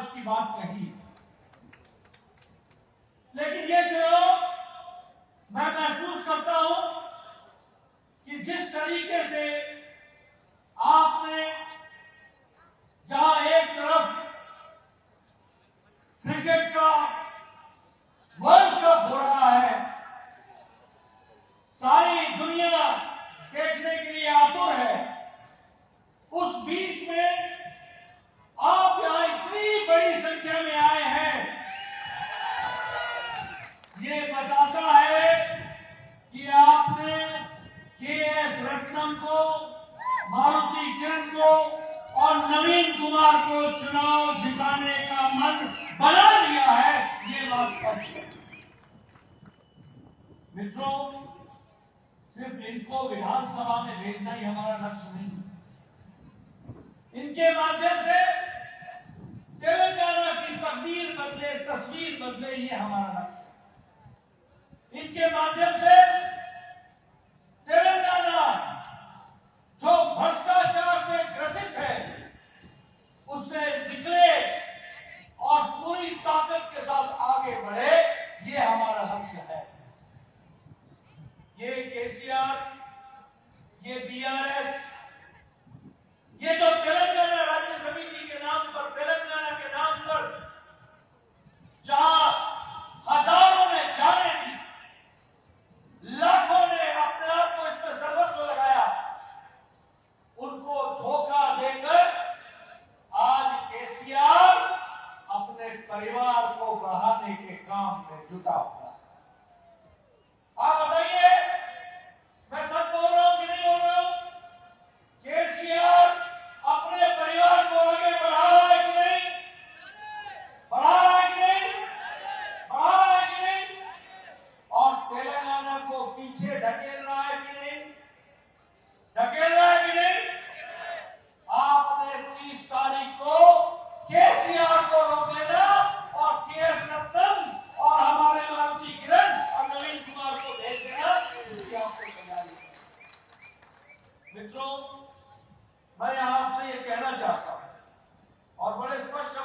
की बात कही, लेकिन ये चुनाव मैं महसूस करता हूं कि जिस तरीके से आपने, जहां एक तरफ क्रिकेट का वर्ल्ड कप हो रहा है, सारी दुनिया देखने के लिए आतुर है, उस बीच में आप यहां इतनी बड़ी संख्या में आए हैं, ये बताता है कि आपने के.एस. रत्नम को, मारुति किरण को और नवीन कुमार को चुनाव जिताने का मन बना लिया है। ये बात सच है मित्रों। सिर्फ इनको विधानसभा में भेजना ही हमारा लक्ष्य नहीं है। इनके माध्यम से तेलंगाना की तकदीर बदले, तस्वीर बदले, ये हमारा लक्ष्य है। इनके माध्यम से तेलंगाना जो भ्रष्टाचार से ग्रसित है उससे निकले और पूरी ताकत के साथ आगे बढ़े, ये हमारा लक्ष्य है। ये केसीआर, ये बीआरएस, ये जो तेलंगाना राज्य समिति के नाम पर, तेलंगाना के नाम पर जहां हजारों ने जाने दी, लाखों ने अपने आप को इसमें सर्वस्व लगाया, उनको धोखा देकर आज केसीआर अपने परिवार को बढ़ाने के काम में जुटा हुआ है। आप बताइए, मैं सब बोल रहा हूं कि नहीं बोल रहा हूं? केसीआर अपने परिवार को आगे बढ़ा रहा है कि नहीं? बढ़ा रहा है कि नहीं? बढ़ा रहा है कि नहीं? और तेलंगाना को पीछे ढकेल रहा है कि नहीं? ढकेल रहा है कि नहीं? आपने 30 तारीख को केसीआर को रोक लेना और के.एस. रत्नम और हमारे मारुति किरण और नवीन कुमार को भेज देना, इसकी आपको तैयारी है। मित्रों, मैं यहां से ये कहना चाहता हूं और बड़े स्पष्ट